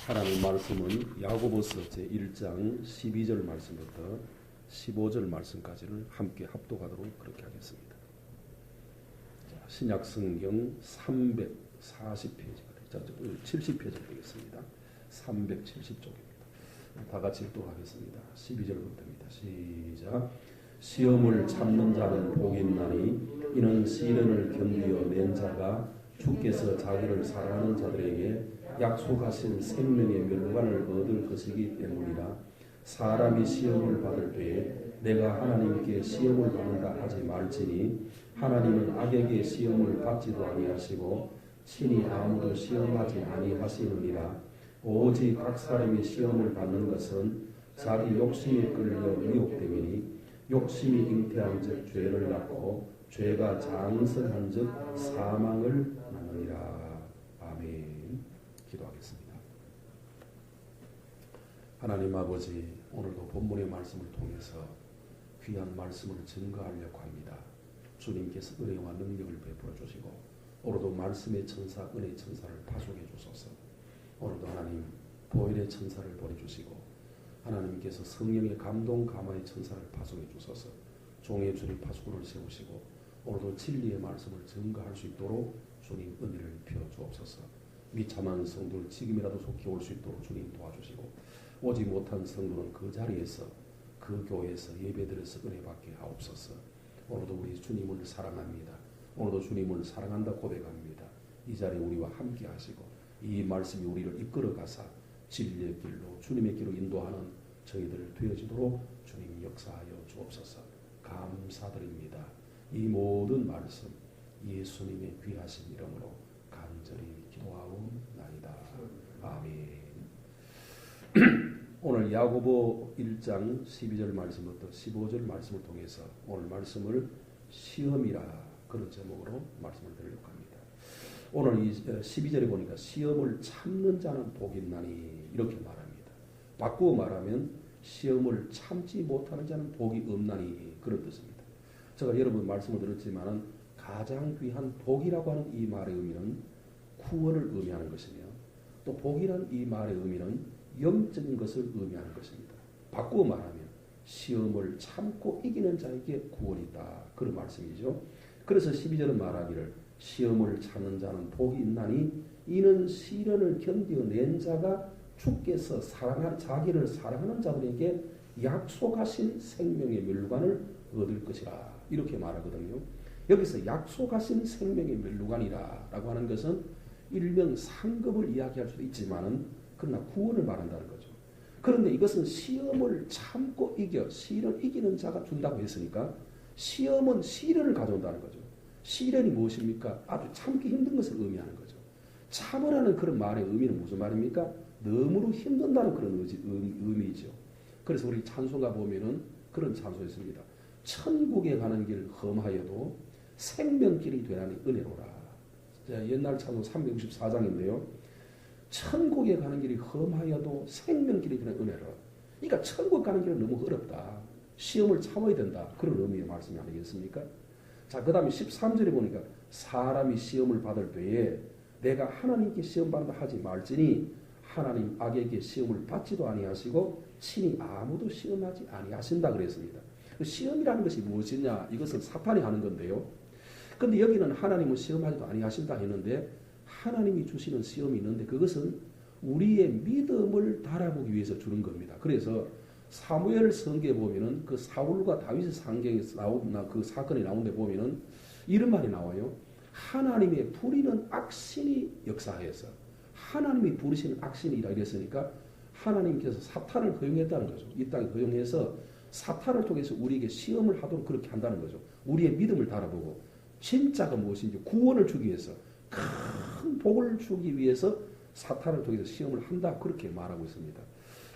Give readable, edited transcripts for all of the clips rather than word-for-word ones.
하나님 말씀은 야고보서 제1장 12절 말씀부터 15절 말씀까지를 함께 합독하도록 그렇게 하겠습니다. 자, 신약성경 340페이지가 70페이지가 되겠습니다. 370쪽입니다. 다 같이 읽도록하겠습니다. 12절부터입니다. 시작. 시험을 참는 자는 복이 있나니 이는 시련을 견디어 낸 자가 주께서 자기를 사랑하는 자들에게 약속하신 생명의 멸관을 얻을 것이기 때문이라. 사람이 시험을 받을 때에 내가 하나님께 시험을 받는다 하지 말지니 하나님은 악에게 시험을 받지도 아니하시고 친히 아무도 시험하지 아니하시느니라. 오직 각 사람이 시험을 받는 것은 자기 욕심에 끌려 미혹됨이니 욕심이 잉태한즉 죄를 낳고 죄가 장성한즉 사망을 낳느니라. 아멘. 기도하겠습니다. 하나님 아버지, 오늘도 본문의 말씀을 통해서 귀한 말씀을 증거하려고 합니다. 주님께서 은혜와 능력을 베풀어 주시고 오늘도 말씀의 천사, 은혜의 천사를 파송해 주소서. 오늘도 하나님 보혈의 천사를 보내주시고 하나님께서 성령의 감동 감화의 천사를 파송해 주소서. 종의 주님 파수꾼을 세우시고 오늘도 진리의 말씀을 증거할 수 있도록 주님 은혜를 베어 주옵소서. 미참한 성도를 지금이라도 속히 올 수 있도록 주님 도와주시고 오지 못한 성도는 그 자리에서 그 교회에서 예배드려서 은혜 받게 하옵소서. 오늘도 우리 주님을 사랑합니다. 오늘도 주님을 사랑한다 고백합니다. 이 자리에 우리와 함께 하시고 이 말씀이 우리를 이끌어 가사 진리의 길로 주님의 길로 인도하는 저희들 되어지도록 주님 역사하여 주옵소서. 감사드립니다. 이 모든 말씀 예수님의 귀하신 이름으로 간절히 기도하옵나이다. 아멘. 오늘 야고보 1장 12절 말씀부터 15절 말씀을 통해서 오늘 말씀을 시험이라 그런 제목으로 말씀을 드리려고 합니다. 오늘 이 12절에 보니까 시험을 참는 자는 복이 있나니 이렇게 말합니다. 바꾸어 말하면 시험을 참지 못하는 자는 복이 없나니 그런 뜻입니다. 제가 여러분 말씀을 드렸지만 가장 귀한 복이라고 하는 이 말의 의미는 구원을 의미하는 것이며 또 복이라는 이 말의 의미는 영적인 것을 의미하는 것입니다. 바꾸어 말하면 시험을 참고 이기는 자에게 구원이 있다. 그런 말씀이죠. 그래서 12절은 말하기를 시험을 참는 자는 복이 있나니 이는 시련을 견뎌낸 자가 주께서 자기를 사랑하는 자들에게 약속하신 생명의 멸관을 얻을 것이라. 이렇게 말하거든요. 여기서 약속하신 생명의 멸관이라 라고 하는 것은 일명 상급을 이야기할 수도 있지만은 그러나 구원을 말한다는 거죠. 그런데 이것은 시험을 참고 시련을 이기는 자가 준다고 했으니까 시험은 시련을 가져온다는 거죠. 시련이 무엇입니까? 아주 참기 힘든 것을 의미하는 거죠. 참으라는 그런 말의 의미는 무슨 말입니까? 너무로 힘든다는 그런 의미죠. 그래서 우리 찬송가 보면은 그런 찬송했습니다. 천국에 가는 길 험하여도 생명길이 되나니 은혜로라. 옛날 찬송 364장인데요. 천국에 가는 길이 험하여도 생명길이 되는 은혜로라. 그러니까 천국 가는 길은 너무 어렵다. 시험을 참아야 된다. 그런 의미의 말씀이 아니겠습니까? 자, 그 다음에 13절에 보니까 사람이 시험을 받을 때에 내가 하나님께 시험 받는다 하지 말지니 하나님 악에게 시험을 받지도 아니하시고 친히 아무도 시험하지 아니하신다 그랬습니다. 시험이라는 것이 무엇이냐? 이것은 사탄이 하는 건데요. 근데 여기는 하나님은 시험하지도 아니하신다 했는데 하나님이 주시는 시험이 있는데 그것은 우리의 믿음을 달아보기 위해서 주는 겁니다. 그래서 사무엘 성경에 보면은 그 사울과 다윗의 상경에 나온 그 사건이 나오는데 보면은 이런 말이 나와요. 하나님의 부리는 악신이 역사해서 하나님이 부리시는 악신이라 이랬으니까 하나님께서 사탄을 허용했다는 거죠. 이 땅에 허용해서 사탄을 통해서 우리에게 시험을 하도록 그렇게 한다는 거죠. 우리의 믿음을 달아보고 진짜가 무엇인지 구원을 주기 위해서 큰 복을 주기 위해서 사탄을 통해서 시험을 한다 그렇게 말하고 있습니다.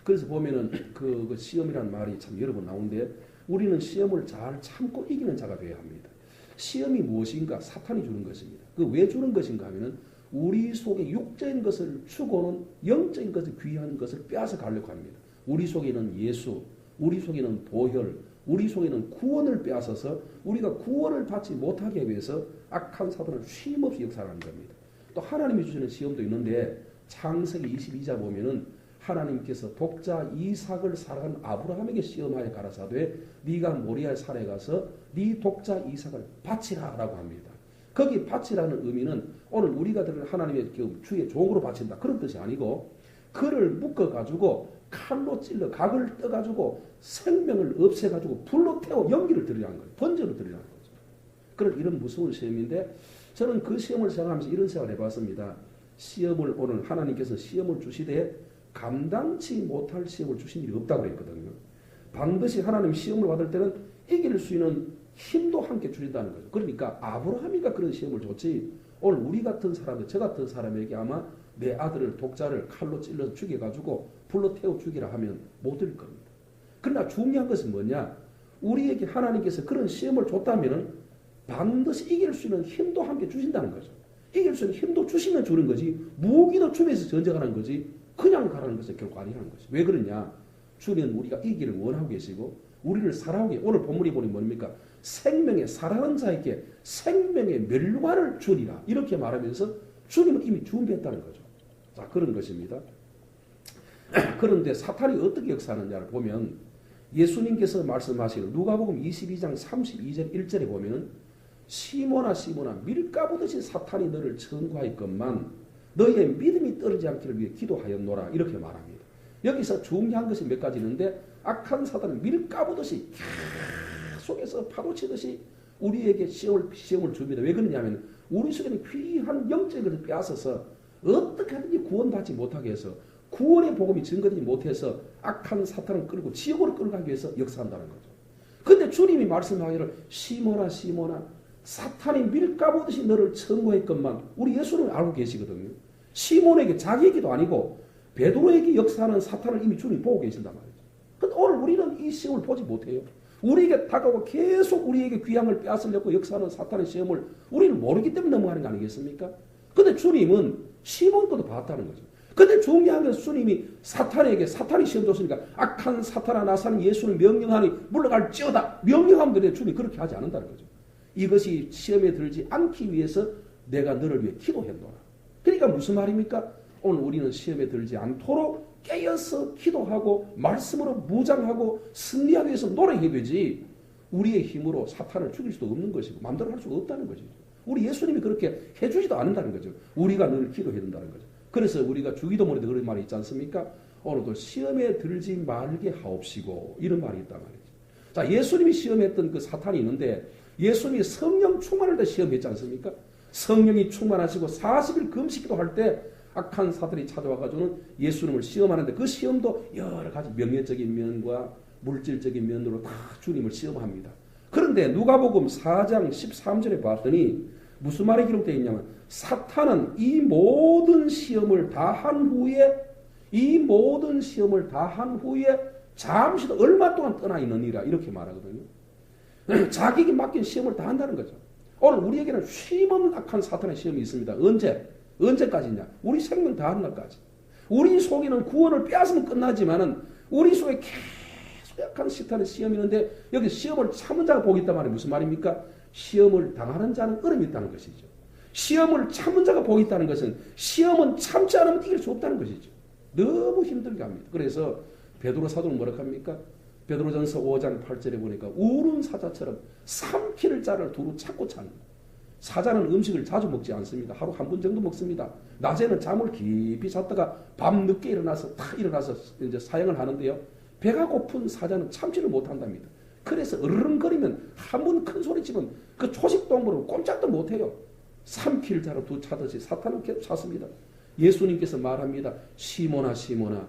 그래서 보면은 그 시험이라는 말이 참 여러 번 나오는데 우리는 시험을 잘 참고 이기는 자가 되어야 합니다. 시험이 무엇인가? 사탄이 주는 것입니다. 그 왜 주는 것인가 하면은 우리 속에 육적인 것을 주고는 영적인 것을 귀한 것을 빼앗아 가려고 합니다. 우리 속에는 예수, 우리 속에는 보혈, 우리 속에는 구원을 빼앗아서 우리가 구원을 받지 못하게 위해서 악한 사단을 쉼없이 역사하는 겁니다. 또 하나님이 주시는 시험도 있는데 창세기 22장 보면은 하나님께서 독자 이삭을 사랑한 아브라함에게 시험하여 가라사대 네가 모리아 산에 가서 네 독자 이삭을 바치라라고 합니다. 거기 바치라는 의미는 오늘 우리가 들은 하나님의 주의 종으로 바친다 그런 뜻이 아니고 그를 묶어가지고 칼로 찔러 각을 떠가지고 생명을 없애가지고 불로 태워 연기를 드리라는 거예요. 번제로 드리라는 거죠. 그런 이런 무서운 시험인데 저는 그 시험을 생각하면서 이런 생각을 해봤습니다. 시험을 오늘 하나님께서 시험을 주시되 감당치 못할 시험을 주신 일이 없다고 그랬거든요. 반드시 하나님 시험을 받을 때는 이길 수 있는 힘도 함께 주신다는 거죠. 그러니까 아브라함이가 그런 시험을 줬지 오늘 우리 같은 사람들, 저 같은 사람에게 아마 내 아들을 독자를 칼로 찔러서 죽여가지고 불로 태워 죽이라 하면 못 될 겁니다. 그러나 중요한 것은 뭐냐? 우리에게 하나님께서 그런 시험을 줬다면 반드시 이길 수 있는 힘도 함께 주신다는 거죠. 이길 수 있는 힘도 주시면 주는 거지 무기도 주면서 전쟁하는 거지 그냥 가라는 것은 결국 아니라는 거죠. 왜 그러냐? 주님은 우리가 이기를 원하고 계시고 우리를 사랑하고 계시고 오늘 본문이 보니 뭡니까? 생명의 사랑하는 자에게 생명의 멸관을 주리라 이렇게 말하면서 주님은 이미 준비했다는 거죠. 자 그런 것입니다. 그런데 사탄이 어떻게 역사하느냐를 보면 예수님께서 말씀하시는 누가복음 22장 32절 1절에 보면 시몬아 시몬아 밀가부듯이 사탄이 너를 청구하였건만 너희의 믿음이 떨어지지 않기를 위해 기도하였노라 이렇게 말합니다. 여기서 중요한 것이 몇 가지 있는데 악한 사탄은 밀가부듯이 계속해서 파도치듯이 우리에게 시험을 줍니다. 왜 그러냐면 우리 속에는 귀한 영적인 것을 빼앗아서 어떻게 하든지 구원받지 못하게 해서 구원의 복음이 증거되지 못해서 악한 사탄을 끌고 지옥으로 끌어가기 위해서 역사한다는 거죠. 근데 주님이 말씀하기를 시몬아 시몬아 사탄이 밀가부듯이 너를 청구했건만 우리 예수는 알고 계시거든요. 시몬에게 자기에게도 아니고 베드로에게 역사하는 사탄을 이미 주님이 보고 계신단 말이죠. 근데 오늘 우리는 이 시험을 보지 못해요. 우리에게 다가오고 계속 우리에게 귀함을 빼앗으려고 역사하는 사탄의 시험을 우리는 모르기 때문에 넘어가는 거 아니겠습니까? 근데 주님은 시몬 것도 봤다는 거죠. 근데 중요한 것은 주님이 사탄에게 사탄이 시험 줬으니까 악한 사탄아 나사는 예수를 명령하니 물러갈지어다 명령하면 되는데 주님이 그렇게 하지 않는다는 거죠. 이것이 시험에 들지 않기 위해서 내가 너를 위해 기도했노라. 그러니까 무슨 말입니까? 오늘 우리는 시험에 들지 않도록 깨어서 기도하고 말씀으로 무장하고 승리하기 위해서 노력해야 되지 우리의 힘으로 사탄을 죽일 수도 없는 것이고 마음대로 할 수가 없다는 것이죠. 우리 예수님이 그렇게 해주지도 않는다는 거죠. 우리가 늘 기도해야 된다는 거죠. 그래서 우리가 주기도문에도 그런 말이 있지 않습니까? 오늘도 시험에 들지 말게 하옵시고 이런 말이 있단 말이죠. 자, 예수님이 시험했던 그 사탄이 있는데 예수님이 성령 충만할 때 시험했지 않습니까? 성령이 충만하시고 40일 금식기도 할 때 악한 사탄이 찾아와가지고는 예수님을 시험하는데 그 시험도 여러 가지 명예적인 면과 물질적인 면으로 다 주님을 시험합니다. 그런데 누가복음 4장 13절에 봤더니 무슨 말이 기록되어 있냐면 사탄은 이 모든 시험을 다 한 후에 잠시도 얼마 동안 떠나 있느니라 이렇게 말하거든요. 자기에게 맡긴 시험을 다 한다는 거죠. 오늘 우리에게는 쉼없는 악한 사탄의 시험이 있습니다. 언제까지냐? 우리 생명 다하는 날까지. 우리 속에는 구원을 빼앗으면 끝나지만은 우리 속에 계속 약한 사탄의 시험이 있는데 여기 시험을 참은 자가 복이 있단 말이 무슨 말입니까? 시험을 당하는 자는 얼음이 있다는 것이죠. 시험을 참은 자가 복이 있다는 것은 시험은 참지 않으면 이길 수 없다는 것이죠. 너무 힘들게 합니다. 그래서 베드로 사도는 뭐라고 합니까? 베드로전서 5장 8절에 보니까 우는 사자처럼 삼킬 자를 두루 찾고 찾는. 사자는 음식을 자주 먹지 않습니다. 하루 한 번 정도 먹습니다. 낮에는 잠을 깊이 잤다가 밤 늦게 일어나서 이제 사형을 하는데요. 배가 고픈 사자는 참지를 못한답니다. 그래서 으르렁거리면 한 번 큰 소리 치면 그 초식 동물은 꼼짝도 못해요. 삼킬 자를 두루 찾듯이 사탄은 계속 찾습니다. 예수님께서 말합니다. 시몬아 시몬아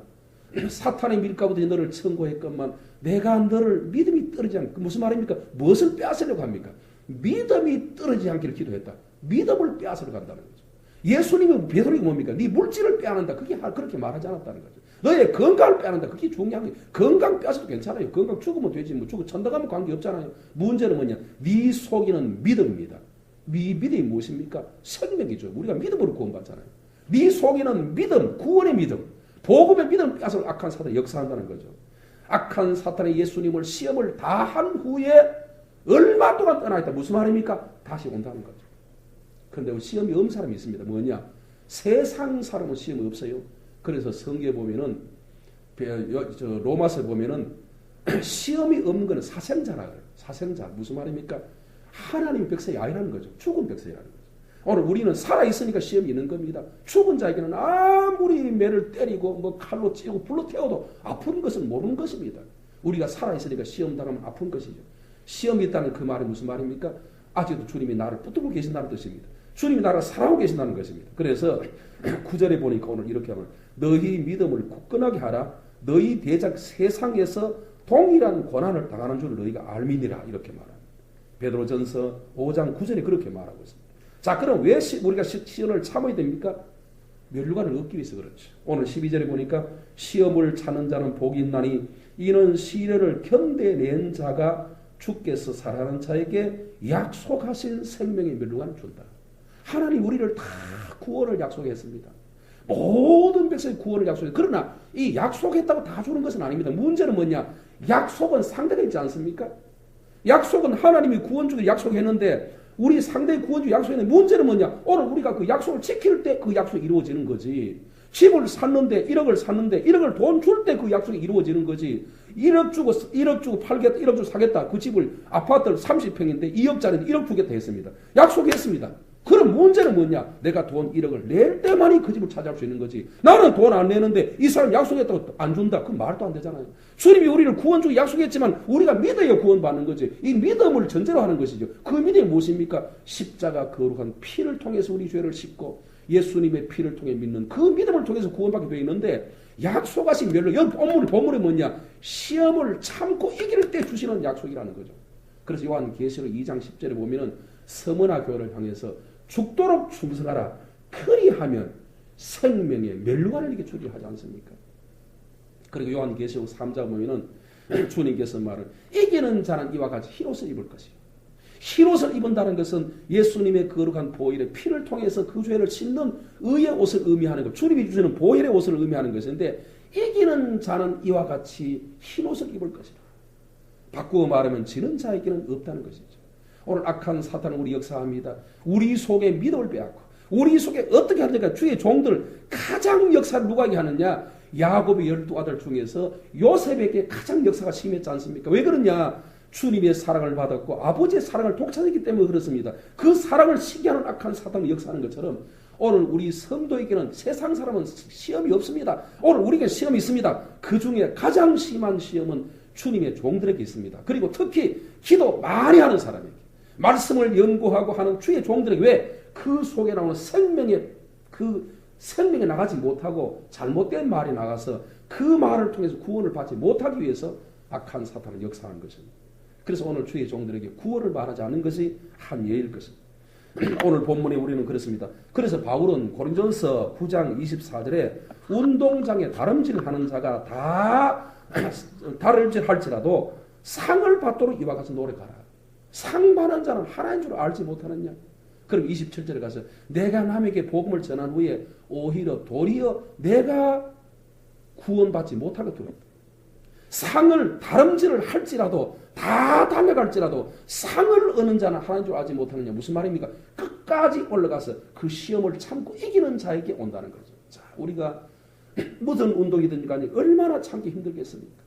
사탄의 밀가부들이 너를 청구했건만 내가 너를 믿음이 떨어지지 않고 무슨 말입니까? 무엇을 빼앗으려고 합니까? 믿음이 떨어지지 않기를 기도했다. 믿음을 빼앗으러 간다는 거죠. 예수님은 베드로에게 뭡니까? 네 물질을 빼앗는다. 그렇게 말하지 않았다는 거죠. 너의 건강을 빼앗는다. 그게 중요한 거예요. 건강 빼앗아도 괜찮아요. 건강 죽으면 되지. 뭐 죽고 천당 가면 관계없잖아요. 문제는 뭐냐? 네 속에는 믿음입니다. 네 믿음이 무엇입니까? 생명이죠. 우리가 믿음으로 구원받잖아요. 네 속에는 믿음, 구원의 믿음, 복음의 믿음을 빼앗아 악한 사탄이 역사한다는 거죠. 악한 사탄의 예수님을 시험을 다 한 후에 얼마 동안 떠나 있다. 무슨 말입니까? 다시 온다는 거죠. 그런데 시험이 없는 사람이 있습니다. 뭐냐? 세상 사람은 시험이 없어요. 그래서 성경에 보면은 로마서에 보면은 시험이 없는 것은 사생자라 그래요. 사생자 무슨 말입니까? 하나님의 백성이 아니라는 거죠. 죽은 백성이라는 거죠. 오늘 우리는 살아있으니까 시험이 있는 겁니다. 죽은 자에게는 아무리 매를 때리고 뭐 칼로 찌르고 불로 태워도 아픈 것은 모르는 것입니다. 우리가 살아있으니까 시험 당하면 아픈 것이죠. 시험이 있다는 그 말이 무슨 말입니까? 아직도 주님이 나를 붙들고 계신다는 뜻입니다. 주님이 나를 사랑하고 계신다는 것입니다. 그래서 9절에 보니까 오늘 이렇게 하면 너희 믿음을 굳건하게 하라. 너희 대적 세상에서 동일한 고난을 당하는 줄 너희가 알미니라. 이렇게 말합니다. 베드로전서 5장 9절에 그렇게 말하고 있습니다. 자, 그럼 왜 우리가 시험을 참아야 됩니까? 멸류관을 얻기 위해서 그렇죠. 오늘 12절에 보니까 시험을 차는 자는 복이 있나니 이는 시련을 견뎌낸 자가 주께서 사랑하는 자에게 약속하신 생명의 멸류관을 준다. 하나님 우리를 다 구원을 약속했습니다. 모든 백성의 구원을 약속했어요. 그러나 이 약속했다고 다 주는 것은 아닙니다. 문제는 뭐냐? 약속은 상대가 있지 않습니까? 약속은 하나님이 구원주기를 약속했는데 우리 상대의 구원주 약속했는데 문제는 뭐냐? 오늘 우리가 그 약속을 지킬 때 그 약속이 이루어지는 거지. 집을 샀는데 1억을 샀는데 1억을 돈 줄 때 그 약속이 이루어지는 거지. 1억 주고 팔겠다, 1억 주고 사겠다. 그 집을 아파트를 30평인데 2억짜리인데 1억 주겠다 했습니다. 약속했습니다. 그럼 문제는 뭐냐? 내가 돈 1억을 낼 때만이 그 집을 차지할 수 있는 거지. 나는 돈 안 내는데 이 사람 약속했다고 안 준다. 그건 말도 안 되잖아요. 주님이 우리를 구원 주기 약속했지만 우리가 믿어야 구원받는 거지. 이 믿음을 전제로 하는 것이죠. 그 믿음이 무엇입니까? 십자가 거룩한 피를 통해서 우리 죄를 씻고 예수님의 피를 통해 믿는 그 믿음을 통해서 구원받게 되어 있는데 약속하신 멸로 여기 본문이 뭐냐? 시험을 참고 이길 때 주시는 약속이라는 거죠. 그래서 요한계시록 2장 10절에 보면은 서머나 교회를 향해서 죽도록 충성하라. 그리하면 생명의 멸류관을 이게 주리라 하지 않습니까? 그리고 요한계시록 3장 보면은 주님께서 말을 이기는 자는 이와 같이 흰옷을 입을 것이요. 흰옷을 입은다는 것은 예수님의 거룩한 보혈의 피를 통해서 그 죄를 씻는 의의 옷을 의미하는 것. 주님이 주시는 보혈의 옷을 의미하는 것인데 이기는 자는 이와 같이 흰옷을 입을 것이라. 바꾸어 말하면 지는 자에게는 없다는 것이죠. 오늘 악한 사탄은 우리 역사합니다. 우리 속에 믿음을 빼앗고 우리 속에 어떻게 하느냐? 주의 종들 가장 역사를 누구에게 하느냐? 야곱의 12아들 중에서 요셉에게 가장 역사가 심했지 않습니까? 왜 그러냐? 주님의 사랑을 받았고 아버지의 사랑을 독차지했기 때문에 그렇습니다. 그 사랑을 시기하는 악한 사탄이 역사하는 것처럼 오늘 우리 성도에게는 세상 사람은 시험이 없습니다. 오늘 우리에게 시험이 있습니다. 그 중에 가장 심한 시험은 주님의 종들에게 있습니다. 그리고 특히 기도 많이 하는 사람에게 말씀을 연구하고 하는 주의 종들에게 왜? 그 속에 나오는 생명에 나가지 못하고 잘못된 말이 나가서 그 말을 통해서 구원을 받지 못하기 위해서 악한 사탄은 역사하는 것입니다. 그래서 오늘 주의 종들에게 구원을 말하지 않는 것이 한 예일 것입니다. 오늘 본문에 우리는 그렇습니다. 그래서 바울은 고린도전서 9장 24절에 운동장에 다름질하는 자가 다 다름질할지라도 상을 받도록 이와 같이 노력하라. 상 받는 자는 하나인 줄 알지 못하느냐? 그럼 27절에 가서 내가 남에게 복음을 전한 후에 오히려 도리어 내가 구원받지 못하게 두렵다. 상을 다름질을 할지라도 다 달려갈지라도 상을 얻는 자는 하나인 줄 알지 못하느냐. 무슨 말입니까? 끝까지 올라가서 그 시험을 참고 이기는 자에게 온다는 거죠. 자, 우리가 무슨 운동이든 간에 얼마나 참기 힘들겠습니까?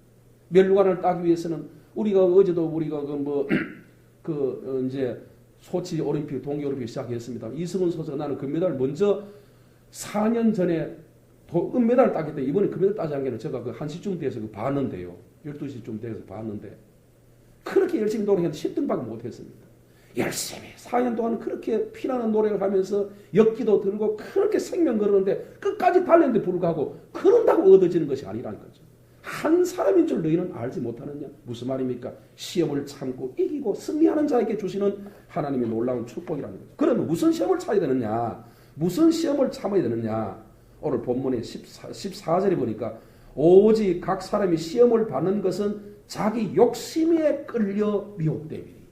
멸류관을 따기 위해서는 우리가 어제도 우리가 이제 소치 올림픽, 동계 올림픽 시작했습니다. 이승훈 선수가 나는 금메달 먼저 4년 전에 은메달을 따기 때문에 이번에 금메달 따지 않게는 제가 그 1시쯤 돼서 봤는데요. 12시쯤 돼서 봤는데 그렇게 열심히 노력했는데 10등밖에 못했습니다. 열심히 4년 동안 그렇게 피나는 노력을 하면서 역기도 들고 그렇게 생명 걸었는데 끝까지 달렸는데 불구하고 그런다고 얻어지는 것이 아니라는 거죠. 한 사람인 줄 너희는 알지 못하느냐? 무슨 말입니까? 시험을 참고 이기고 승리하는 자에게 주시는 하나님의 놀라운 축복이라는 거죠. 그러면 무슨 시험을 참아야 되느냐? 무슨 시험을 참아야 되느냐? 오늘 본문의 14절에 보니까 오직 각 사람이 시험을 받는 것은 자기 욕심에 끌려 미혹됨이니.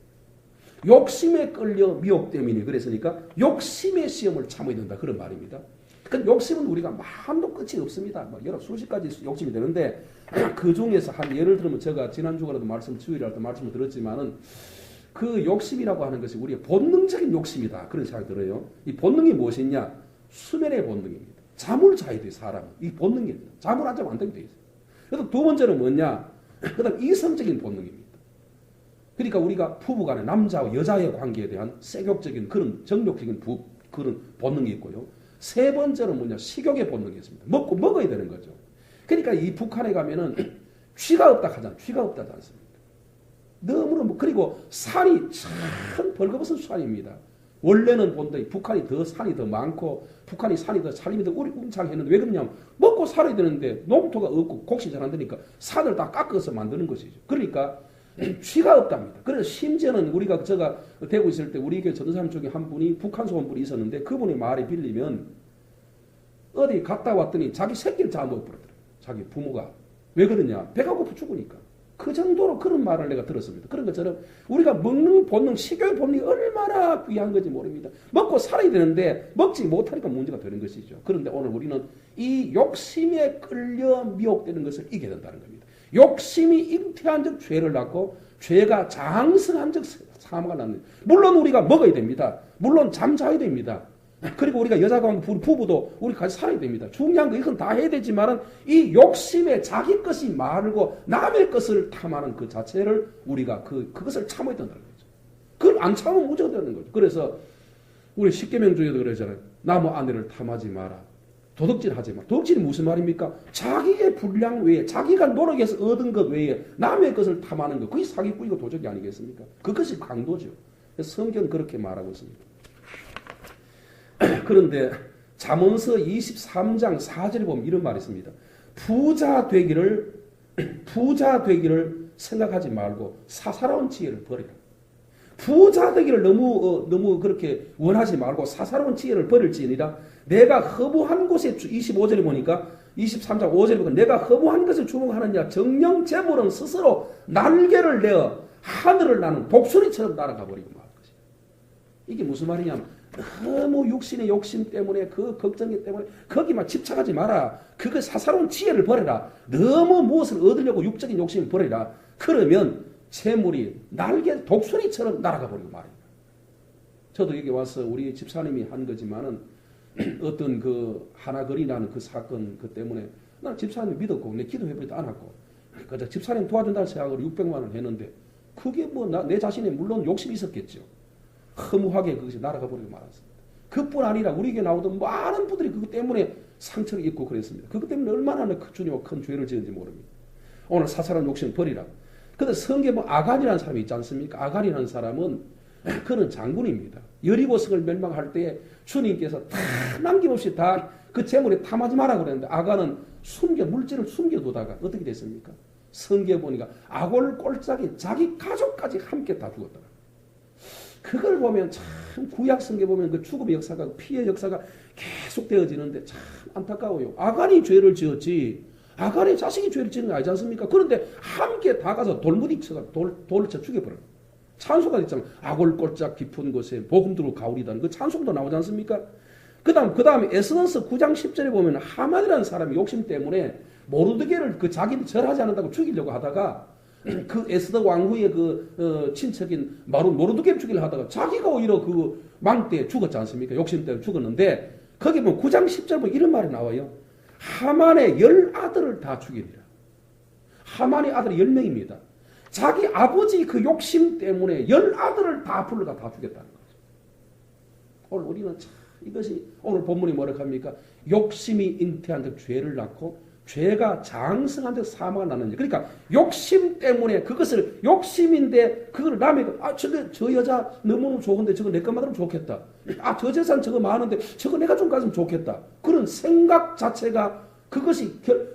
욕심에 끌려 미혹됨이니. 그랬으니까 욕심의 시험을 참아야 된다. 그런 말입니다. 그 욕심은 우리가 마음도 끝이 없습니다. 여러 수십 가지 욕심이 되는데 그 중에서 한 예를 들면 제가 지난 주간에도 주일할 때 말씀을 드렸지만은 그 욕심이라고 하는 것이 우리의 본능적인 욕심이다. 그런 생각이 들어요. 이 본능이 무엇이냐? 수면의 본능입니다. 잠을 자야 돼요, 사람은. 이 본능입니다. 잠을 안 자면 안 되게 돼 있어요. 그래서 두 번째는 뭐냐? 그다음 이성적인 본능입니다. 그러니까 우리가 부부간에 남자와 여자의 관계에 대한 세욕적인 그런 정욕적인 그런 본능이 있고요. 세 번째는 뭐냐? 식욕의 본능이 있습니다. 먹어야 되는 거죠. 그러니까 이 북한에 가면은 쥐가 없다 하잖아요. 쥐가 없다 하지 않습니까? 너무너무 그리고 산이 참 벌거벗은 산입니다. 원래는 본데 북한이 더 산이 더 많고 북한이 산이 더 살림이 더 우리웅창했는데 왜 그러냐면 먹고 살아야 되는데 농토가 없고 곡식 잘 안 되니까 산을 다 깎아서 만드는 것이죠. 그러니까 쥐가 없답니다. 그래서 심지어는 우리가 제가 대구 있을 때 우리 교회 전도사님 중에 한 분이 북한 소원분이 있었는데 그분의 말에 빌리면 어디 갔다 왔더니 자기 새끼를 잡아먹어버렸더라고요. 자기 부모가. 왜 그러냐? 배가 고파 죽으니까. 그 정도로 그런 말을 내가 들었습니다. 그런 것처럼 우리가 먹는 본능, 식욕의 본능이 얼마나 귀한 건지 모릅니다. 먹고 살아야 되는데 먹지 못하니까 문제가 되는 것이죠. 그런데 오늘 우리는 이 욕심에 끌려 미혹되는 것을 이겨야 된다는 겁니다. 욕심이 잉태한 적 죄를 낳고 죄가 장성한 적 사망을 낳는. 물론 우리가 먹어야 됩니다. 물론 잠자야 됩니다. 그리고 우리가 여자가 부부도 우리 같이 살아야 됩니다. 중요한 거 이건 다 해야 되지만은 이 욕심에 자기 것이 말고 남의 것을 탐하는 그 자체를 우리가 그것을 참아야 된다는 거죠. 그걸 안 참으면 문제가 되는 거죠. 그래서 우리 십계명 중에도 그러잖아요. 남의 아내를 탐하지 마라. 도둑질하지 마. 도둑질이 무슨 말입니까? 자기의 분량 외에 자기가 노력해서 얻은 것 외에 남의 것을 탐하는 것. 그게 사기꾼이고 도적이 아니겠습니까? 그것이 강도죠. 성경은 그렇게 말하고 있습니다. 그런데 잠언서 23장 4절에 보면 이런 말이 있습니다. 부자 되기를 생각하지 말고 사사로운 지혜를 버리라. 부자 되기를 너무 그렇게 원하지 말고 사사로운 지혜를 버릴지니라. 내가 허무한 곳에 25절에 보니까 23장 5절에 보니까 내가 허무한 것을 주목하느냐 정령 재물은 스스로 날개를 내어 하늘을 나는 독수리처럼 날아가 버리고 말 것이야. 이게 무슨 말이냐면 너무 육신의 욕심 때문에 그 걱정 때문에 거기만 집착하지 마라. 그거 사사로운 지혜를 버려라. 너무 무엇을 얻으려고 육적인 욕심을 버려라. 그러면 재물이 날개 독수리처럼 날아가 버리고 말입니다. 저도 여기 와서 우리 집사님이 한 거지만은 어떤 그 하나거리라는 그 사건 그 때문에 난 집사님 믿었고 내 기도해보지도 않았고 그저 집사님 도와준다는 생각으로 600만 원을 했는데 그게 뭐 내 자신에 물론 욕심이 있었겠죠. 허무하게 그것이 날아가 버리고 말았습니다. 그뿐 아니라 우리에게 나오던 많은 분들이 그것 때문에 상처를 입고 그랬습니다. 그것 때문에 얼마나 주님과 큰 죄를 지은지 모릅니다. 오늘 사사로운 욕심을 버리라. 그런데 성경에 뭐 아간이라는 사람이 있지 않습니까? 아간이라는 사람은 그는 장군입니다. 여리고성을 멸망할 때 주님께서 다 남김없이 다 그 재물에 탐하지 마라 그랬는데 아간은 물질을 숨겨두다가 어떻게 됐습니까? 성경에 보니까 아골 꼴짝이 자기 가족까지 함께 다 죽었더라. 그걸 보면 참 구약 성경에 보면 그 죽음의 역사가 피해 역사가 계속 되어지는데 참 안타까워요. 아간이 죄를 지었지 아간의 자식이 죄를 지은 거 아니지 않습니까? 그런데 함께 다 가서 돌무디 쳐가 돌을 쳐 죽여버려요. 찬송가 있잖아요. 아골골짝 깊은 곳에 복음 들고 가오리다는 그 찬송도 나오지 않습니까? 그 다음에 에스더서 9장 10절에 보면 하만이라는 사람이 욕심 때문에 모르드게를 그 자기는 절하지 않는다고 죽이려고 하다가 그 에스더 왕후의 친척인 모르드게를 죽이려 하다가 자기가 오히려 그 망때에 죽었지 않습니까? 욕심 때문에 죽었는데 거기 보면 9장 10절 보면 이런 말이 나와요. 하만의 10아들을 다 죽이니라. 하만의 아들이 10명입니다. 자기 아버지 그 욕심 때문에 10아들을 다 불러다 다 죽였다는 거죠. 오늘 우리는 참 이것이 오늘 본문이 뭐라고 합니까? 욕심이 잉태한 적 죄를 낳고 죄가 장성한 적 사망을 낳는. 그러니까 욕심 때문에 그것을 욕심인데 그걸 남의 저 여자 너무너무 좋은데 저거 내 것만 들으면 좋겠다. 저 재산 저거 많은데 저거 내가 좀 가지면 좋겠다. 그런 생각 자체가 그것이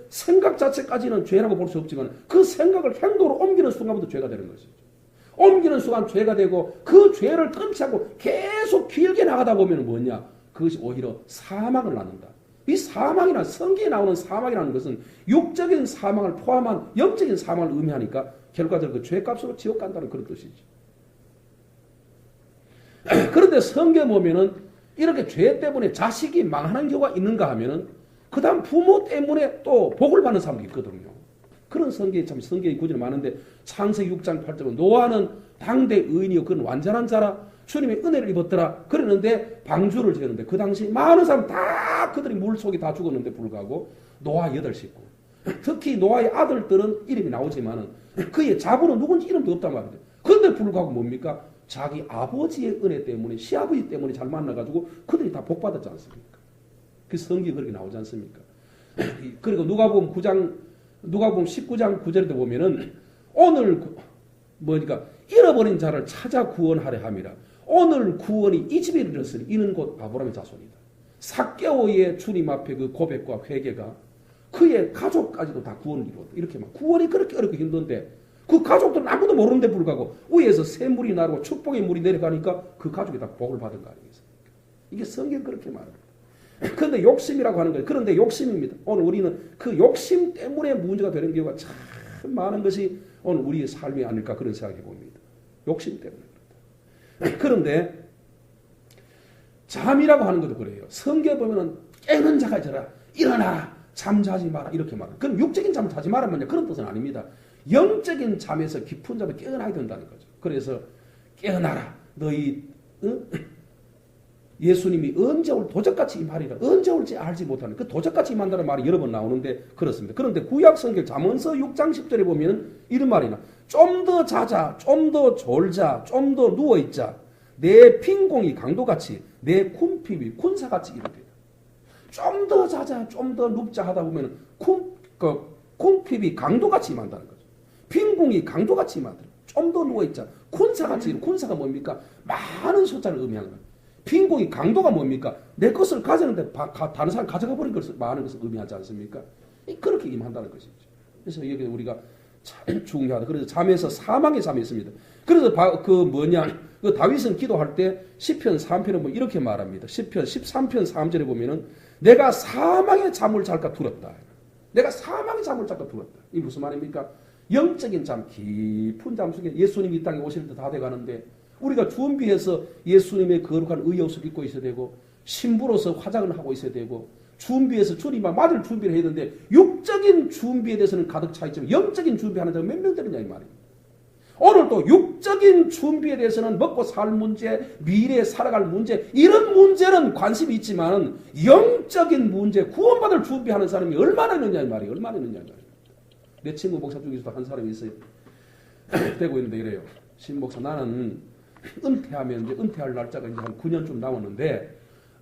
생각 자체까지는 죄라고 볼 수 없지만 그 생각을 행동으로 옮기는 순간부터 죄가 되는 것이죠. 옮기는 순간 죄가 되고 그 죄를 끊지 않고 계속 길게 나가다 보면 뭐냐? 그것이 오히려 사망을 낳는다. 이 사망이나 성경에 나오는 사망이라는 것은 육적인 사망을 포함한 영적인 사망을 의미하니까 결과적으로 그 죄값으로 지옥 간다는 그런 뜻이죠. 그런데 성경에 보면은 이렇게 죄 때문에 자식이 망하는 경우가 있는가 하면은 그 다음 부모 때문에 또 복을 받는 사람도 있거든요. 그런 성경이 구절이 많은데 창세기 6장 8절은 노아는 당대 의인이요 그는 완전한 자라 주님의 은혜를 입었더라. 그랬는데 방주를 지었는데 그 당시 많은 사람 다 그들이 물속에 다 죽었는데 불구하고 노아 8식구. 특히 노아의 아들들은 이름이 나오지만은 그의 자부는 누군지 이름도 없단 말이죠. 그런데 불구하고 뭡니까? 자기 아버지의 은혜 때문에 시아버지 때문에 잘 만나가지고 그들이 다 복받았지 않습니까? 그 성경이 그렇게 나오지 않습니까? 그리고 누가복음 19장 9절에도 보면은 오늘 뭐니까 잃어버린 자를 찾아 구원하려 함이라. 오늘 구원이 이 집에 이르렀으니 이는 곧 아브라함의 자손이다. 삭개오의 주님 앞에 그 고백과 회개가 그의 가족까지도 다 구원을 이루었다. 이렇게 막 구원이 그렇게 어렵고 힘든데 그 가족들은 아무도 모르는데 불구하고 위에서 새 물이 나르고 축복의 물이 내려가니까 그 가족이 다 복을 받은 거 아니겠습니까? 이게 성경 그렇게 말합니다. 그런데 욕심이라고 하는 거예요. 그런데 욕심입니다. 오늘 우리는 그 욕심 때문에 문제가 되는 경우가 참 많은 것이 오늘 우리의 삶이 아닐까 그런 생각이 봅니다. 욕심 때문에 그렇다. 그런데 잠이라고 하는 것도 그래요. 성경에 보면은 깨는 자가 있어라. 일어나라. 잠자지 마라. 이렇게 말합니다. 그럼 육적인 잠을 자지 말라면요. 그런 뜻은 아닙니다. 영적인 잠에서 깊은 잠에 깨어나야 된다는 거죠. 그래서 깨어나라. 너희 예수님이 언제 올 도적같이 임하리라. 언제 올지 알지 못하는 그 도적같이 임한다는 말이 여러 번 나오는데 그렇습니다. 그런데 구약 성경 잠언서 6장 10절에 보면 이런 말이나 좀 더 자자, 좀 더 졸자, 좀 더 누워있자. 내 빈공이 강도같이 내 쿰핍이 군사같이 이르리라. 좀 더 자자, 좀 더 눕자 하다 보면 쿰핍이 강도같이 임한다는 거죠. 빈공이 강도같이 임한다는 거죠. 좀 더 누워있자. 군사같이 군사가 뭡니까? 많은 숫자를 의미하는 거예요. 빈공이 강도가 뭡니까? 내 것을 가졌는데 다른 사람 가져가 버린 것을 많은 것을 의미하지 않습니까? 그렇게 임한다는 것이죠. 그래서 여기 우리가 참 중요하다. 그래서 잠에서 사망의 잠이 있습니다. 그래서 그 다윗은 기도할 때 시편 3편에 보면 이렇게 말합니다. 시편 13편 3절에 보면은 내가 사망의 잠을 잘까 두렵다. 내가 사망의 잠을 잘까 두렵다. 이 무슨 말입니까? 영적인 잠, 깊은 잠 속에 예수님이 이 땅에 오실 때 다 돼가는데 우리가 준비해서 예수님의 거룩한 의의 옷을 입고 있어야 되고 신부로서 화장을 하고 있어야 되고 준비해서 주님과 맞을 준비를 해야 되는데 육적인 준비에 대해서는 가득 차 있지만 영적인 준비하는 자가 몇 명 되느냐 이 말입니다. 오늘 또 육적인 준비에 대해서는 먹고 살 문제, 미래에 살아갈 문제 이런 문제는 관심이 있지만 영적인 문제, 구원받을 준비하는 사람이 얼마나 있느냐 이 말이에요. 얼마나 있느냐 이 말이에요. 내 친구 목사 중에서도 한 사람이 있어요. 되고 있는데 이래요. 신 목사 나는 은퇴하면 이제 은퇴할 날짜가 이제 한 9년쯤 남았는데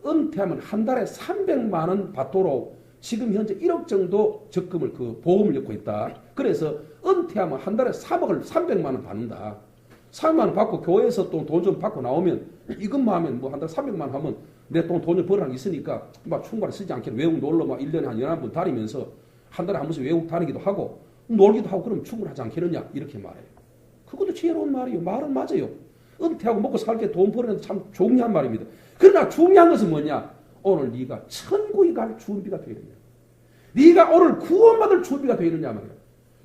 은퇴하면 한 달에 300만 원 받도록 지금 현재 1억 정도 적금을 그 보험을 넣고 있다. 그래서 은퇴하면 한 달에 300만 원 받는다. 300만 원 받고 교회에서 또 돈 좀 받고 나오면 이것만 하면 뭐 한 달에 300만 원 하면 내 돈을 벌어는 게 있으니까 막 충분히 쓰지 않겠네. 외국 놀러 막 1년에 한 11번 다니면서 한 달에 한 번씩 외국 다니기도 하고 놀기도 하고 그러면 충분하지 않겠느냐 이렇게 말해요. 그것도 지혜로운 말이에요. 말은 맞아요. 은퇴하고 먹고 살게 돈 벌어내는 참 중요한 말입니다. 그러나 중요한 것은 뭐냐? 오늘 네가 천국에 갈 준비가 되어 있느냐? 네가 오늘 구원받을 준비가 되어 있느냐 말이야.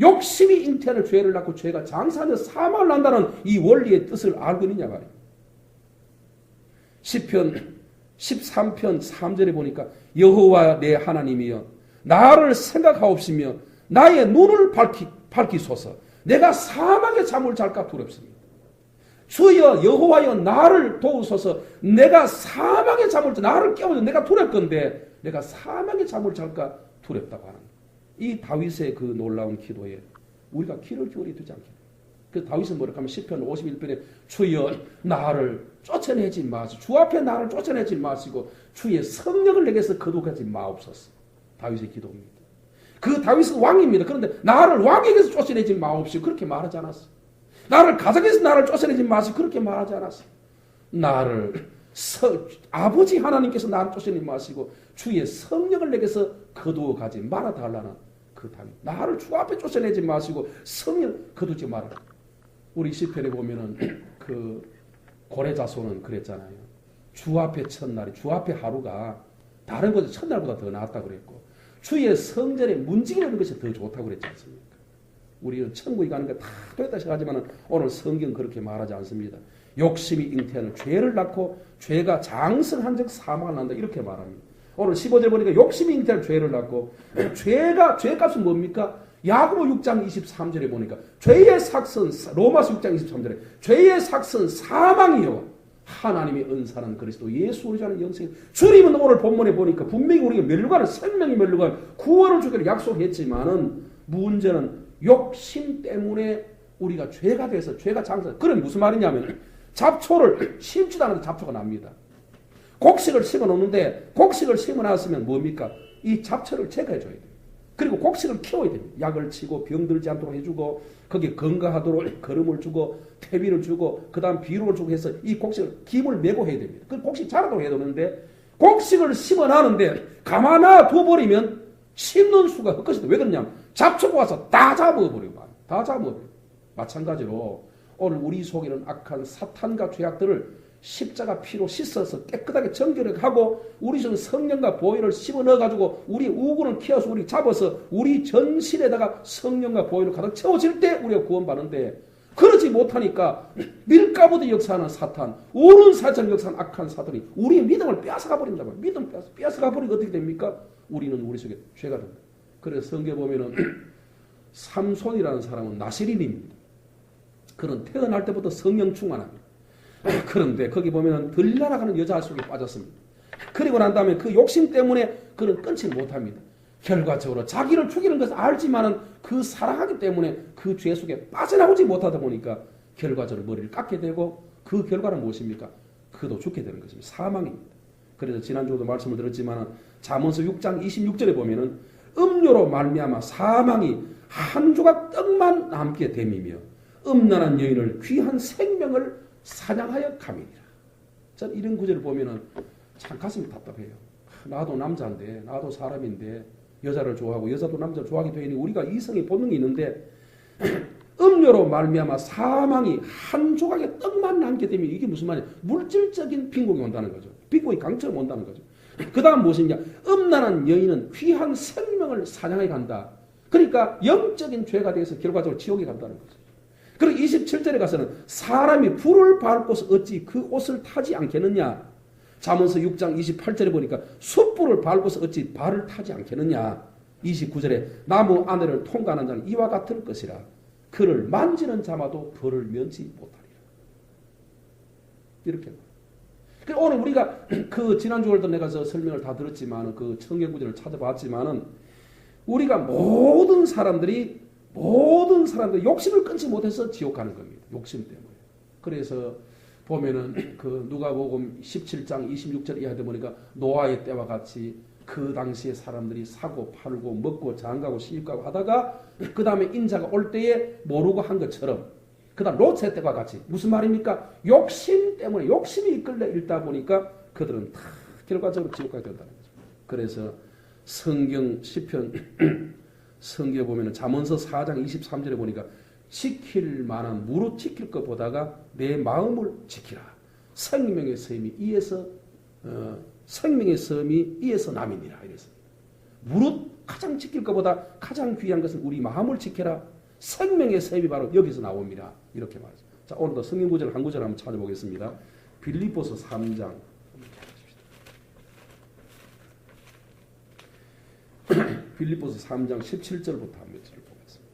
욕심이 잉태하는 죄를 낳고 죄가 장사하여 사망을 난다는 이 원리의 뜻을 알고 있느냐 말이야. 시편 13편 3절에 보니까 여호와 내 하나님이여 나를 생각하옵시며 나의 눈을 밝히소서. 내가 사망의 잠을 잘까 두렵습니다. 주여 여호와여 나를 도우소서. 내가 사망의 잠을 나를 깨워줘. 내가 두렵건데 내가 사망의 잠을 잘까 두렵다고 하는 이 다윗의 그 놀라운 기도에 우리가 귀를 기울여 두지 않겠냐. 그 다윗은 뭐라고 하면 시편 51편에 주여 나를 쫓아내지 마시고 주 앞에 나를 쫓아내지 마시고 주의 성령을 내게서 거두게 마옵소서. 다윗의 기도입니다. 그 다윗은 왕입니다. 그런데 나를 왕에게서 쫓아내지 마옵시고 그렇게 말하지 않았어. 나를 가정에서 나를 쫓아내지 마시고 그렇게 말하지 않았어. 아버지 하나님께서 나를 쫓아내지 마시고 주의 성령을 내게서 거두어 가지 말아 달라는 그 다윗. 나를 주 앞에 쫓아내지 마시고 성령 거두지 말아라. 우리 시편에 보면은 그 고레 자손은 그랬잖아요. 주 앞에 첫날이 주 앞에 하루가 다른 것이 첫날보다 더 낫다고 그랬고 주의 성전에 문지기는 것이 더 좋다고 그랬지 않습니까? 우리는 천국에 가는 게 다 됐다 생각하지만 오늘 성경 그렇게 말하지 않습니다. 욕심이 잉태하는 죄를 낳고 죄가 장성한 적 사망을 난다 이렇게 말합니다. 오늘 15절 보니까 욕심이 잉태하는 죄를 낳고 죄값은 뭡니까? 야고보 6장 23절에 보니까 죄의 삭은 로마서 6장 23절에 죄의 삭은 사망이요 하나님의 은사는 그리스도 예수 우리 자는 영생. 주님은 오늘 본문에 보니까 분명히 우리가 멸류관을 생명이 멸류관 구원을 주기로 약속했지만은 문제는 욕심 때문에 우리가 죄가 돼서 죄가 장사. 그럼 무슨 말이냐면 잡초를 심지도 않아도 잡초가 납니다. 곡식을 심어 놓는데 곡식을 심어 놨으면 뭡니까? 이 잡초를 제거해 줘야 돼요. 그리고 곡식을 키워야 됩니다. 약을 치고 병들지 않도록 해주고 거기에 건강하도록 거름을 주고 퇴비를 주고 그 다음 비료를 주고 해서 이 곡식을 김을 메고 해야 됩니다. 그 곡식 자라도록 해야 되는데 곡식을 심어놨는데 가만히 둬버리면 심는 수가 헛것이다. 왜 그러냐면 잡초가 와서 다 잡아버려요. 다 잡아버려요. 마찬가지로 오늘 우리 속에는 악한 사탄과 죄악들을 십자가 피로 씻어서 깨끗하게 정결하게 하고 우리 전 성령과 보혈을 씹어 넣어가지고 우리 우군을 키워서 우리 잡아서 우리 전신에다가 성령과 보혈을 가득 채워질 때 우리가 구원받는데 그러지 못하니까 밀가부도 역사하는 사탄, 우는 사자를 역사하는 악한 사탄이 우리의 믿음을 빼앗아가 버린다고요. 믿음 빼앗아가 버리면 어떻게 됩니까? 우리는 우리 속에 죄가 됩니다. 그래서 성경에 보면은 삼손이라는 사람은 나시린입니다. 그는 태어날 때부터 성령 충만합니다. 그런데 거기 보면은 들나라가는 여자 속에 빠졌습니다. 그리고 난 다음에 그 욕심 때문에 그는 끊지 못합니다. 결과적으로 자기를 죽이는 것을 알지만은 그 사랑하기 때문에 그 죄 속에 빠져나오지 못하다 보니까 결과적으로 머리를 깎게 되고 그 결과는 무엇입니까? 그도 죽게 되는 것입니다. 사망입니다. 그래서 지난주에도 말씀을 드렸지만 잠언서 6장 26절에 보면은 음료로 말미암아 사망이 한 조각 떡만 남게 됨이며 음란한 여인을 귀한 생명을 사냥하여 감이니라. 전 이런 구절을 보면은 참 가슴이 답답해요. 나도 남자인데 나도 사람인데 여자를 좋아하고 여자도 남자를 좋아하게 되니 우리가 이성의 본능이 있는데 음료로 말미암아 사망이 한 조각의 떡만 남게 되면 이게 무슨 말이에요? 물질적인 빈곤이 온다는 거죠. 빈곤이 강처럼 온다는 거죠. 그 다음 무엇이냐? 음란한 여인은 귀한 생명을 사냥해 간다. 그러니까 영적인 죄가 돼서 결과적으로 지옥에 간다는 거죠. 그리고 27절에 가서는 사람이 불을 밟고서 어찌 그 옷을 타지 않겠느냐. 잠언서 6장 28절에 보니까 숯불을 밟고서 어찌 발을 타지 않겠느냐. 29절에 나무 안에를 통과하는 자는 이와 같을 것이라. 그를 만지는 자마도 벌을 면치 못하리라. 이렇게. 오늘 우리가 그 지난주에도 내가 설명을 다 들었지만 그 청경구절을 찾아봤지만은 우리가 모든 사람들이 욕심을 끊지 못해서 지옥 가는 겁니다. 욕심 때문에. 그래서 보면은 그 누가복음 17장 26절 이하에 보니까 노아의 때와 같이 그 당시에 사람들이 사고 팔고 먹고 장가고 시집가고 하다가 그 다음에 인자가 올 때에 모르고 한 것처럼 그 다음 롯의 때와 같이 무슨 말입니까? 욕심 때문에 욕심이 이끌려 읽다 보니까 그들은 다 결과적으로 지옥 가게 된다는 거죠. 그래서 성경 시편 성경에 보면 잠언서 4장 23절에 보니까 지킬 만한 무릇 지킬 것보다가 내 마음을 지키라. 생명의 섬이 이에서 남이니라. 이래서 무릇 가장 지킬 것보다 가장 귀한 것은 우리 마음을 지켜라. 생명의 샘이 바로 여기서 나옵니다. 이렇게 말하죠. 자, 오늘도 성경 구절 한 구절 한번 찾아보겠습니다. 빌립보서 3장 빌립보서 3장 17절부터 한 몇 절을 보겠습니다.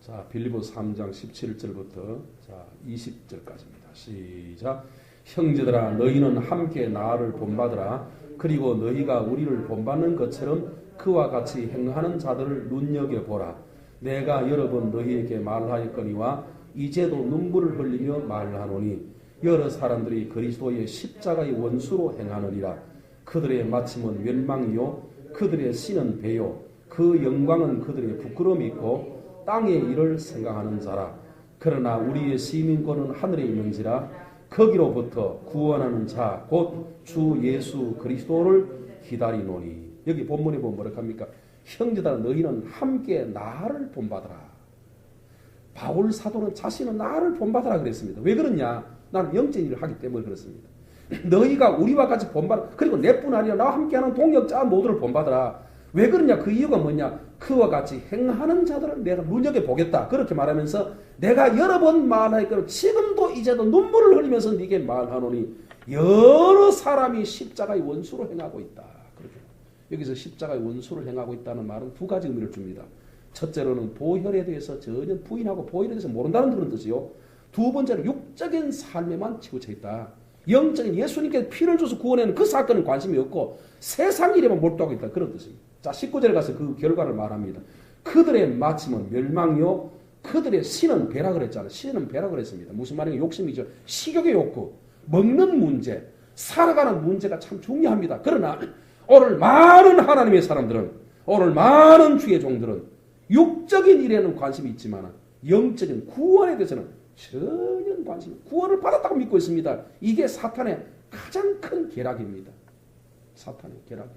자, 빌립보서 3장 17절부터 자 20절까지입니다. 시작. 형제들아 너희는 함께 나를 본받으라. 그리고 너희가 우리를 본받는 것처럼 그와 같이 행하는 자들을 눈여겨보라. 내가 여러 번 너희에게 말하였거니와 이제도 눈물을 흘리며 말하노니 여러 사람들이 그리스도의 십자가의 원수로 행하느니라. 그들의 마침은 멸망이요 그들의 씨는 배요 그 영광은 그들의 부끄러움이 있고 땅의 일을 생각하는 자라. 그러나 우리의 시민권은 하늘에 있는지라. 거기로부터 구원하는 자 곧 주 예수 그리스도를 기다리노니. 여기 본문에 보면 뭐라 합니까? 형제들아 너희는 함께 나를 본받으라. 바울 사도는 자신은 나를 본받으라 그랬습니다. 왜 그러냐? 나는 영적인 일을 하기 때문에 그렇습니다. 너희가 우리와 같이 본받아. 그리고 내뿐 아니라 나와 함께하는 동역자 모두를 본받으라. 왜 그러냐? 그 이유가 뭐냐? 그와 같이 행하는 자들을 내가 눈여겨보겠다. 그렇게 말하면서 내가 여러 번 말하니까 지금도 이제도 눈물을 흘리면서 네게 말하노니 여러 사람이 십자가의 원수로 행하고 있다. 그렇게. 여기서 십자가의 원수를 행하고 있다는 말은 두 가지 의미를 줍니다. 첫째로는 보혈에 대해서 전혀 부인하고 보혈에 대해서 모른다는 그런 뜻이요. 두 번째는 육적인 삶에만 치우쳐 있다. 영적인 예수님께 피를 줘서 구원하는 그 사건은 관심이 없고 세상 일에만 몰두하고 있다. 그런 뜻입니다. 자, 19절에 가서 그 결과를 말합니다. 그들의 마침은 멸망이요 그들의 신은 배락을 했잖아요. 신은 배락을 했습니다. 무슨 말이냐? 욕심이죠. 식욕의 욕구, 먹는 문제, 살아가는 문제가 참 중요합니다. 그러나 오늘 많은 하나님의 사람들은, 오늘 많은 주의 종들은 육적인 일에는 관심이 있지만 영적인 구원에 대해서는 전혀 관심이, 구원을 받았다고 믿고 있습니다. 이게 사탄의 가장 큰 계략입니다. 사탄의 계략.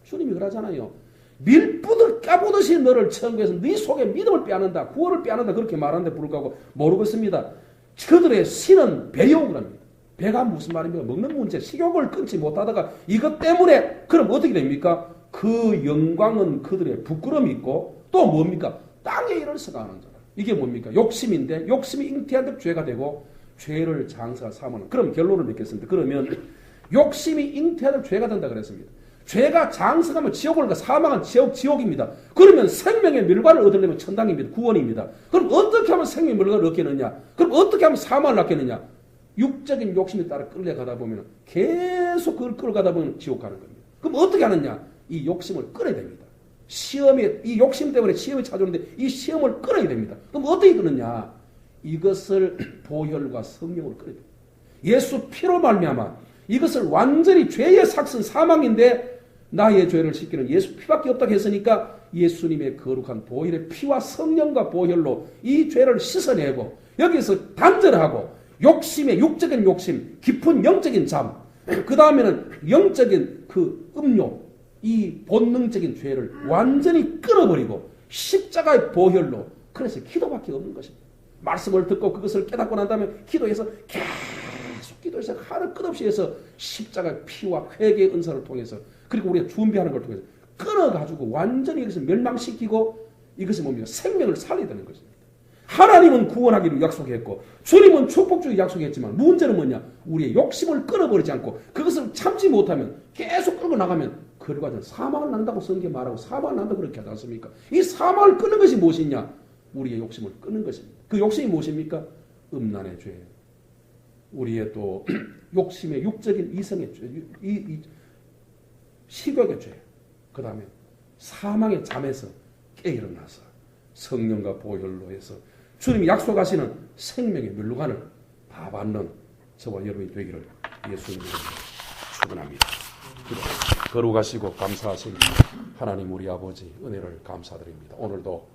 주님이 그러잖아요. 밀뿌듯 까보듯이 너를 천국에서 네 속에 믿음을 빼앗는다, 구원을 빼앗는다, 그렇게 말하는데 불구하고 모르고 있습니다. 그들의 신은 배요 그럽니다. 배가 무슨 말입니까? 먹는 문제, 식욕을 끊지 못하다가 이것 때문에 그럼 어떻게 됩니까? 그 영광은 그들의 부끄러움이 있고 또 뭡니까? 땅에 일을 서가는 자라. 이게 뭡니까? 욕심인데 욕심이 잉태한데 죄가 되고 죄를 장사 삼으는. 그럼 결론을 맺겠습니다. 그러면 욕심이 잉태하면 죄가 된다 그랬습니다. 죄가 장성하면 지옥을 가, 사망은 지옥입니다. 그러면 생명의 멸관을 얻으려면 천당입니다. 구원입니다. 그럼 어떻게 하면 생명의 멸관을 얻겠느냐? 그럼 어떻게 하면 사망을 낳겠느냐? 육적인 욕심에 따라 끌려가다 보면 계속 그걸 끌어가다 보면 지옥 가는 겁니다. 그럼 어떻게 하느냐? 이 욕심을 끌어야 됩니다. 시험에, 이 욕심 때문에 시험이 찾아오는데 이 시험을 끌어야 됩니다. 그럼 어떻게 끌느냐? 이것을 보혈과 성령으로 끌어야 됩니다. 예수 피로 말미암아 이것을 완전히 죄의 삭슨 사망인데 나의 죄를 씻기는 예수 피밖에 없다고 했으니까 예수님의 거룩한 보혈의 피와 성령과 보혈로 이 죄를 씻어내고 여기서 단절하고 욕심의 육적인 욕심, 깊은 영적인 잠, 그 다음에는 영적인 그 음욕, 이 본능적인 죄를 완전히 끊어버리고 십자가의 보혈로, 그래서 기도밖에 없는 것입니다. 말씀을 듣고 그것을 깨닫고 난 다음에 기도해서 계속 기도해서 하루 끝없이 해서 십자가의 피와 회개의 은사를 통해서 그리고 우리가 준비하는 걸 통해서 끊어가지고 완전히 이것을 멸망시키고 이것이 뭡니까? 생명을 살려야 되는 것입니다. 하나님은 구원하기를 약속했고 주님은 축복주기 약속했지만 문제는 뭐냐? 우리의 욕심을 끊어버리지 않고 그것을 참지 못하면 계속 끌고 나가면 결과는 사망을 낳는다고 성경에 말하고 사망을 낳는다고 그렇게 하지 않습니까? 이 사망을 끊는 것이 무엇이냐? 우리의 욕심을 끊는 것입니다. 그 욕심이 무엇입니까? 음란의 죄, 우리의 또 욕심의 육적인 이성의 죄, 식욕의 죄, 그 다음에 사망의 잠에서 깨일어나서 성령과 보혈로 해서 주님이 약속하시는 생명의 멸류관을 다 받는 저와 여러분이 되기를 예수님으로 축원합니다. 거룩하시고 감사하신 하나님 우리 아버지 은혜를 감사드립니다. 오늘도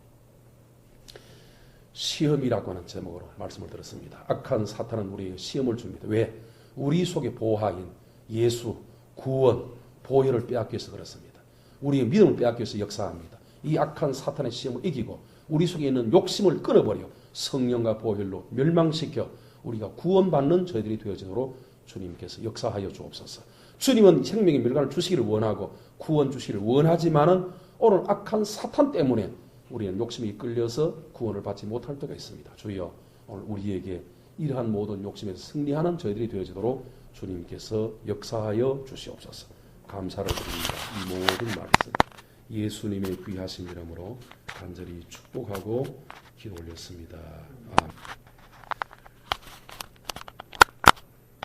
시험이라고 하는 제목으로 말씀을 들었습니다. 악한 사탄은 우리에게 시험을 줍니다. 왜? 우리 속에 보화인 예수, 구원, 보혈을 빼앗기 위해서 그렇습니다. 우리의 믿음을 빼앗기 위해서 역사합니다. 이 악한 사탄의 시험을 이기고 우리 속에 있는 욕심을 끊어버려 성령과 보혈로 멸망시켜 우리가 구원받는 저희들이 되어지도록 주님께서 역사하여 주옵소서. 주님은 생명의 멸관을 주시기를 원하고 구원 주시기를 원하지만은 오늘 악한 사탄 때문에 우리는 욕심이 이끌려서 구원을 받지 못할 때가 있습니다. 주여 오늘 우리에게 이러한 모든 욕심에서 승리하는 저희들이 되어지도록 주님께서 역사하여 주시옵소서. 감사를 드립니다. 이 모든 말씀 예수님의 귀하신 이름으로 간절히 축복하고 기도 올렸습니다. 아멘.